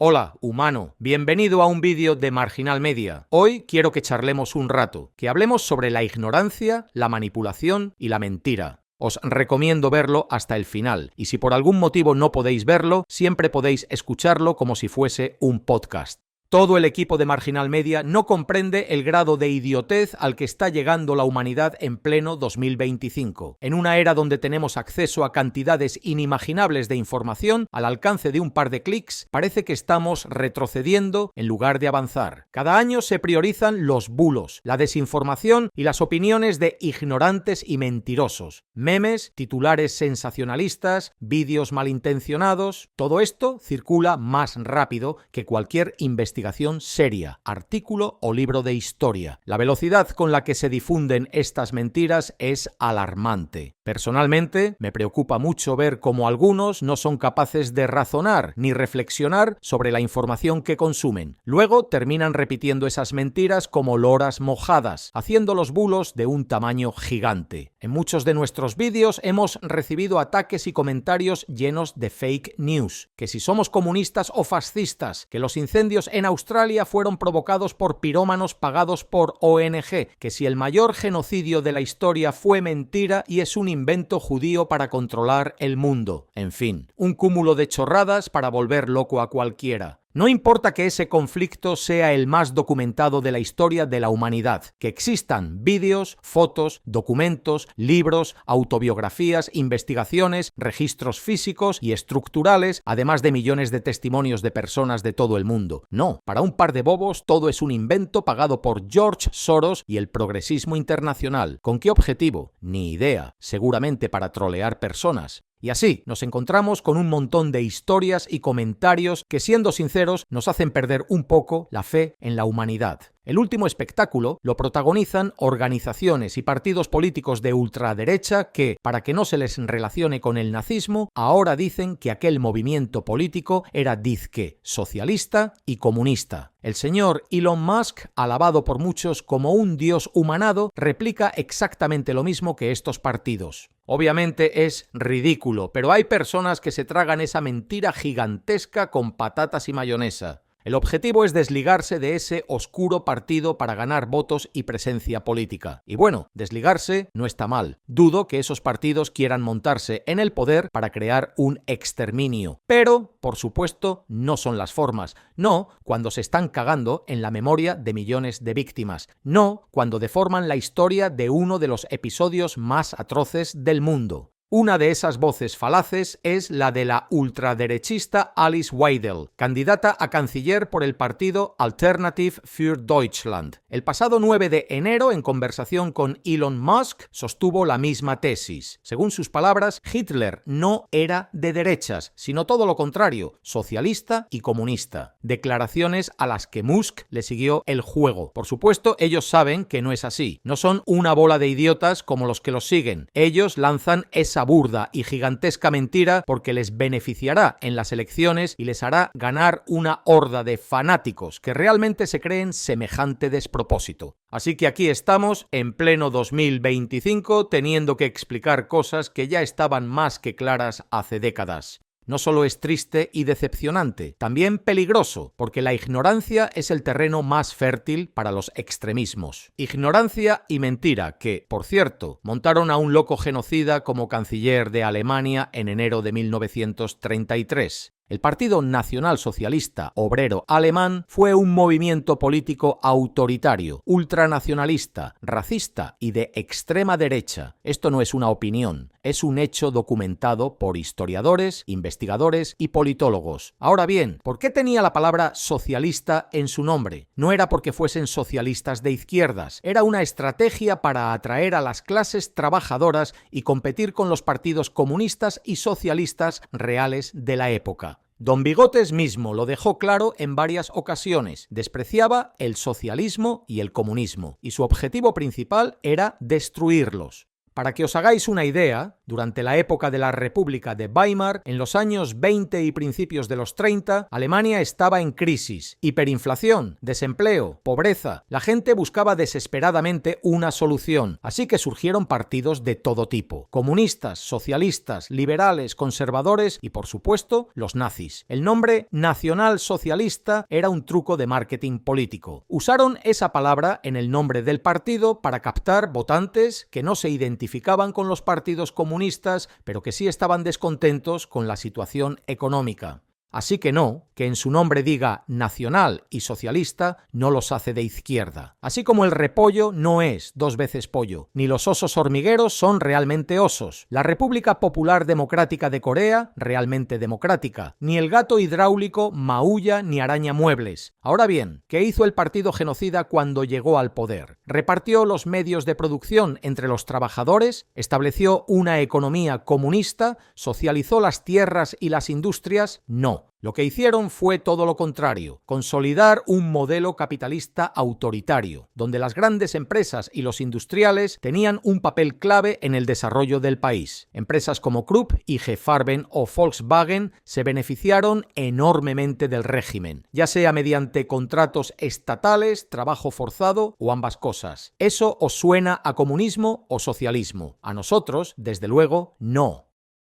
Hola, humano, bienvenido a un vídeo de Marginal Media. Hoy quiero que charlemos un rato, que hablemos sobre la ignorancia, la manipulación y la mentira. Os recomiendo verlo hasta el final, y si por algún motivo no podéis verlo, siempre podéis escucharlo como si fuese un podcast. Todo el equipo de Marginal Media no comprende el grado de idiotez al que está llegando la humanidad en pleno 2025. En una era donde tenemos acceso a cantidades inimaginables de información al alcance de un par de clics, parece que estamos retrocediendo en lugar de avanzar. Cada año se priorizan los bulos, la desinformación y las opiniones de ignorantes y mentirosos. Memes, titulares sensacionalistas, vídeos malintencionados. Todo esto circula más rápido que cualquier investigación seria, artículo o libro de historia. La velocidad con la que se difunden estas mentiras es alarmante. Personalmente, me preocupa mucho ver cómo algunos no son capaces de razonar ni reflexionar sobre la información que consumen. Luego terminan repitiendo esas mentiras como loras mojadas, haciendo los bulos de un tamaño gigante. En muchos de nuestros vídeos hemos recibido ataques y comentarios llenos de fake news, que si somos comunistas o fascistas, que los incendios en Australia fueron provocados por pirómanos pagados por ONG, que si el mayor genocidio de la historia fue mentira y es un invento judío para controlar el mundo. En fin, un cúmulo de chorradas para volver loco a cualquiera. No importa que ese conflicto sea el más documentado de la historia de la humanidad, que existan vídeos, fotos, documentos, libros, autobiografías, investigaciones, registros físicos y estructurales, además de millones de testimonios de personas de todo el mundo. No, para un par de bobos todo es un invento pagado por George Soros y el progresismo internacional. ¿Con qué objetivo? Ni idea, seguramente para trolear personas. Y así nos encontramos con un montón de historias y comentarios que, siendo sinceros, nos hacen perder un poco la fe en la humanidad. El último espectáculo lo protagonizan organizaciones y partidos políticos de ultraderecha que, para que no se les relacione con el nazismo, ahora dicen que aquel movimiento político era dizque socialista y comunista. El señor Elon Musk, alabado por muchos como un dios humanado, replica exactamente lo mismo que estos partidos. Obviamente es ridículo, pero hay personas que se tragan esa mentira gigantesca con patatas y mayonesa. El objetivo es desligarse de ese oscuro partido para ganar votos y presencia política. Y bueno, desligarse no está mal. Dudo que esos partidos quieran montarse en el poder para crear un exterminio. Pero, por supuesto, no son las formas. No cuando se están cagando en la memoria de millones de víctimas. No cuando deforman la historia de uno de los episodios más atroces del mundo. Una de esas voces falaces es la de la ultraderechista Alice Weidel, candidata a canciller por el partido Alternative für Deutschland. El pasado 9 de enero, en conversación con Elon Musk, sostuvo la misma tesis. Según sus palabras, Hitler no era de derechas, sino todo lo contrario, socialista y comunista. Declaraciones a las que Musk le siguió el juego. Por supuesto, ellos saben que no es así. No son una bola de idiotas como los que los siguen. Ellos lanzan esa burda y gigantesca mentira porque les beneficiará en las elecciones y les hará ganar una horda de fanáticos que realmente se creen semejante despropósito. Así que aquí estamos, en pleno 2025, teniendo que explicar cosas que ya estaban más que claras hace décadas. No solo es triste y decepcionante, también peligroso, porque la ignorancia es el terreno más fértil para los extremismos. Ignorancia y mentira que, por cierto, montaron a un loco genocida como canciller de Alemania en enero de 1933. El Partido Nacional Socialista Obrero Alemán fue un movimiento político autoritario, ultranacionalista, racista y de extrema derecha. Esto no es una opinión, es un hecho documentado por historiadores, investigadores y politólogos. Ahora bien, ¿por qué tenía la palabra socialista en su nombre? No era porque fuesen socialistas de izquierdas, era una estrategia para atraer a las clases trabajadoras y competir con los partidos comunistas y socialistas reales de la época. Don Bigotes mismo lo dejó claro en varias ocasiones. Despreciaba el socialismo y el comunismo, y su objetivo principal era destruirlos. Para que os hagáis una idea, durante la época de la República de Weimar, en los años 20 y principios de los 30, Alemania estaba en crisis, hiperinflación, desempleo, pobreza. La gente buscaba desesperadamente una solución, así que surgieron partidos de todo tipo: comunistas, socialistas, liberales, conservadores y, por supuesto, los nazis. El nombre nacionalsocialista era un truco de marketing político. Usaron esa palabra en el nombre del partido para captar votantes que no se identificaban con los partidos comunistas, pero que sí estaban descontentos con la situación económica. Así que no, que en su nombre diga nacional y socialista no los hace de izquierda. Así como el repollo no es dos veces pollo, ni los osos hormigueros son realmente osos, la República Popular Democrática de Corea realmente democrática, ni el gato hidráulico maulla ni araña muebles. Ahora bien, ¿qué hizo el partido genocida cuando llegó al poder? ¿Repartió los medios de producción entre los trabajadores? ¿Estableció una economía comunista? ¿Socializó las tierras y las industrias? No. Lo que hicieron fue todo lo contrario: consolidar un modelo capitalista autoritario, donde las grandes empresas y los industriales tenían un papel clave en el desarrollo del país. Empresas como Krupp, IG Farben o Volkswagen se beneficiaron enormemente del régimen, ya sea mediante contratos estatales, trabajo forzado o ambas cosas. ¿Eso os suena a comunismo o socialismo? A nosotros, desde luego, no.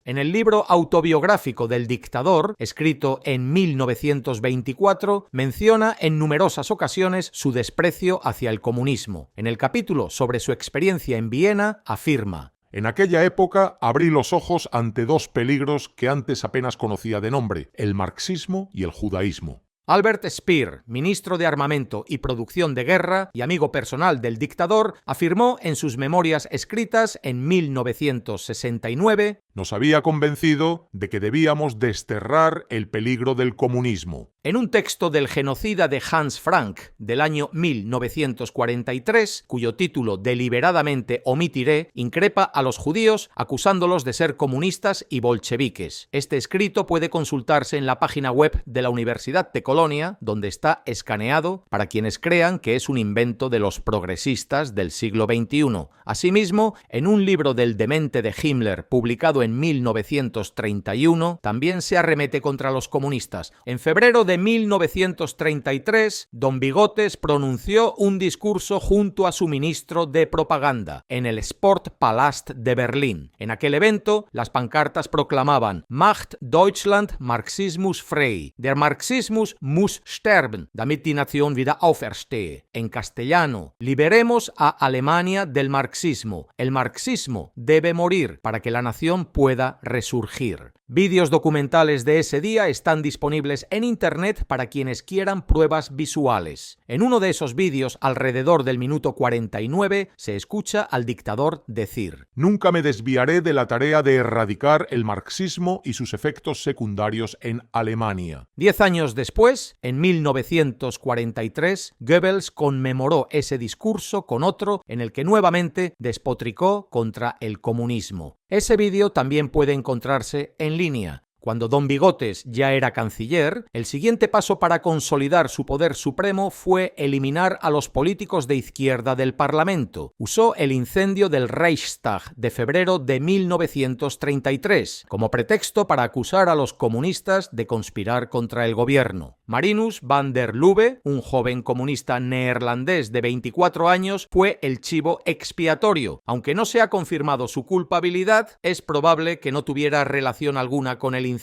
En el libro autobiográfico del dictador, escrito en 1924, menciona en numerosas ocasiones su desprecio hacia el comunismo. En el capítulo sobre su experiencia en Viena, afirma: en aquella época abrí los ojos ante dos peligros que antes apenas conocía de nombre: el marxismo y el judaísmo. Albert Speer, ministro de Armamento y Producción de Guerra y amigo personal del dictador, afirmó en sus memorias escritas en 1969: nos había convencido de que debíamos desterrar el peligro del comunismo. En un texto del genocida de Hans Frank del año 1943, cuyo título deliberadamente omitiré, increpa a los judíos acusándolos de ser comunistas y bolcheviques. Este escrito puede consultarse en la página web de la Universidad de Colonia, donde está escaneado para quienes crean que es un invento de los progresistas del siglo XXI. Asimismo, en un libro del demente de Himmler, publicado en 1931, también se arremete contra los comunistas. En febrero de 1933, Don Bigotes pronunció un discurso junto a su ministro de propaganda en el Sportpalast de Berlín. En aquel evento, las pancartas proclamaban: Macht Deutschland Marxismus frei. Der Marxismus muss sterben, damit die Nation wieder auferstehe. En castellano: liberemos a Alemania del marxismo. El marxismo debe morir para que la nación pueda resurgir. Vídeos documentales de ese día están disponibles en internet para quienes quieran pruebas visuales. En uno de esos vídeos, alrededor del minuto 49, se escucha al dictador decir: nunca me desviaré de la tarea de erradicar el marxismo y sus efectos secundarios en Alemania. 10 años después, en 1943, Goebbels conmemoró ese discurso con otro en el que nuevamente despotricó contra el comunismo. Ese vídeo también puede encontrarse en línea. Cuando Don Bigotes ya era canciller, el siguiente paso para consolidar su poder supremo fue eliminar a los políticos de izquierda del Parlamento. Usó el incendio del Reichstag de febrero de 1933 como pretexto para acusar a los comunistas de conspirar contra el gobierno. Marinus van der Lubbe, un joven comunista neerlandés de 24 años, fue el chivo expiatorio. Aunque no se ha confirmado su culpabilidad, es probable que no tuviera relación alguna con el incendio.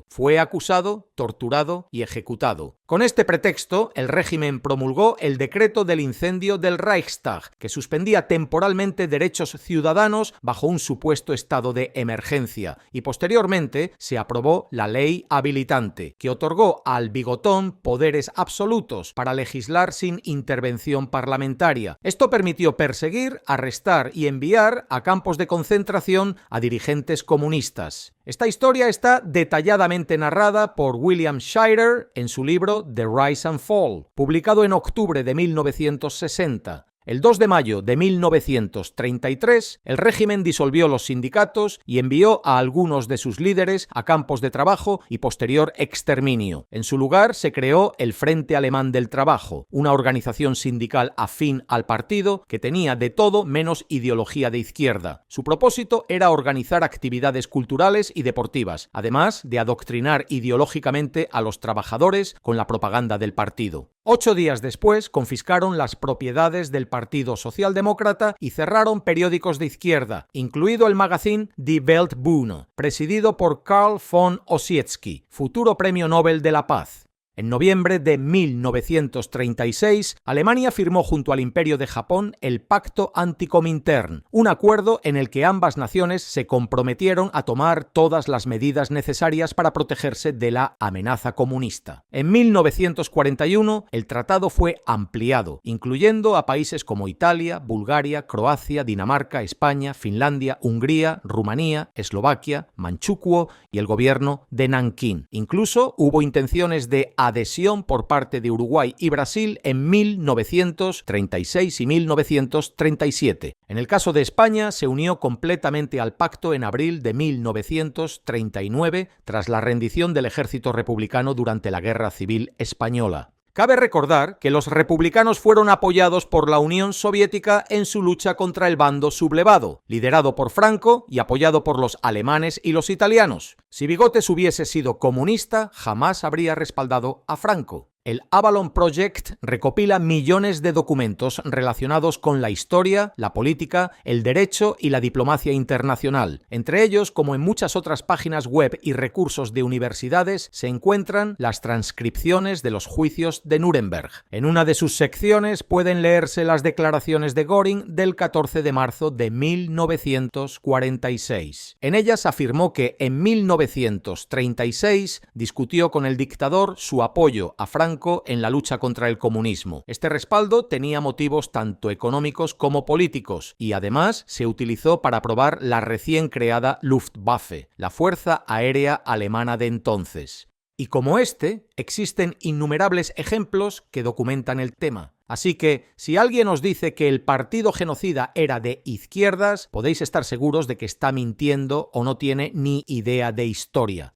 Fue acusado, torturado y ejecutado. Con este pretexto, el régimen promulgó el decreto del incendio del Reichstag, que suspendía temporalmente derechos ciudadanos bajo un supuesto estado de emergencia, y posteriormente se aprobó la ley habilitante, que otorgó al bigotón poderes absolutos para legislar sin intervención parlamentaria. Esto permitió perseguir, arrestar y enviar a campos de concentración a dirigentes comunistas. Esta historia está detalladamente narrada por William Shirer en su libro The Rise and Fall, publicado en octubre de 1960. El 2 de mayo de 1933, el régimen disolvió los sindicatos y envió a algunos de sus líderes a campos de trabajo y posterior exterminio. En su lugar se creó el Frente Alemán del Trabajo, una organización sindical afín al partido que tenía de todo menos ideología de izquierda. Su propósito era organizar actividades culturales y deportivas, además de adoctrinar ideológicamente a los trabajadores con la propaganda del partido. 8 días después confiscaron las propiedades del Partido Socialdemócrata y cerraron periódicos de izquierda, incluido el magazine Die Weltbühne, presidido por Karl von Ossietzky, futuro Premio Nobel de la Paz. En noviembre de 1936, Alemania firmó junto al Imperio de Japón el Pacto Anticomintern, un acuerdo en el que ambas naciones se comprometieron a tomar todas las medidas necesarias para protegerse de la amenaza comunista. En 1941, el tratado fue ampliado, incluyendo a países como Italia, Bulgaria, Croacia, Dinamarca, España, Finlandia, Hungría, Rumanía, Eslovaquia, Manchukuo y el gobierno de Nankín. Incluso hubo intenciones de adhesión por parte de Uruguay y Brasil en 1936 y 1937. En el caso de España, se unió completamente al pacto en abril de 1939, tras la rendición del ejército republicano durante la Guerra Civil Española. Cabe recordar que los republicanos fueron apoyados por la Unión Soviética en su lucha contra el bando sublevado, liderado por Franco y apoyado por los alemanes y los italianos. Si Bigotes hubiese sido comunista, jamás habría respaldado a Franco. El Avalon Project recopila millones de documentos relacionados con la historia, la política, el derecho y la diplomacia internacional. Entre ellos, como en muchas otras páginas web y recursos de universidades, se encuentran las transcripciones de los juicios de Nuremberg. En una de sus secciones pueden leerse las declaraciones de Göring del 14 de marzo de 1946. En ellas afirmó que en 1936 discutió con el dictador su apoyo a Franco en la lucha contra el comunismo. Este respaldo tenía motivos tanto económicos como políticos y además se utilizó para aprobar la recién creada Luftwaffe, la Fuerza Aérea Alemana de entonces. Y como este, existen innumerables ejemplos que documentan el tema. Así que, si alguien os dice que el partido genocida era de izquierdas, podéis estar seguros de que está mintiendo o no tiene ni idea de historia.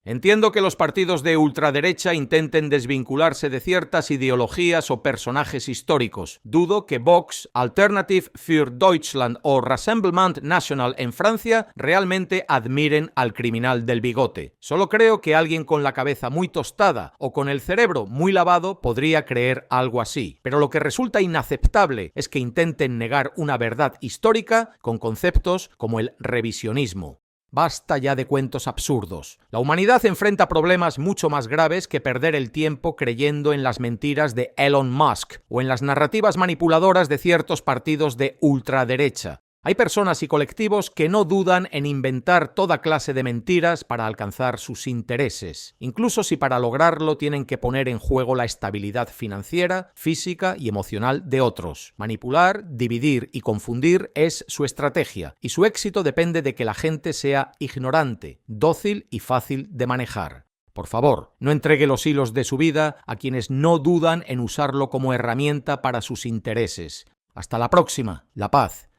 Entiendo que los partidos de ultraderecha intenten desvincularse de ciertas ideologías o personajes históricos. Dudo que Vox, Alternative für Deutschland o Rassemblement National en Francia realmente admiren al criminal del bigote. Solo creo que alguien con la cabeza muy tostada o con el cerebro muy lavado podría creer algo así. Pero lo que resulta inaceptable es que intenten negar una verdad histórica con conceptos como el revisionismo. Basta ya de cuentos absurdos. La humanidad enfrenta problemas mucho más graves que perder el tiempo creyendo en las mentiras de Elon Musk o en las narrativas manipuladoras de ciertos partidos de ultraderecha. Hay personas y colectivos que no dudan en inventar toda clase de mentiras para alcanzar sus intereses, incluso si para lograrlo tienen que poner en juego la estabilidad financiera, física y emocional de otros. Manipular, dividir y confundir es su estrategia, y su éxito depende de que la gente sea ignorante, dócil y fácil de manejar. Por favor, no entregue los hilos de su vida a quienes no dudan en usarlo como herramienta para sus intereses. Hasta la próxima. La paz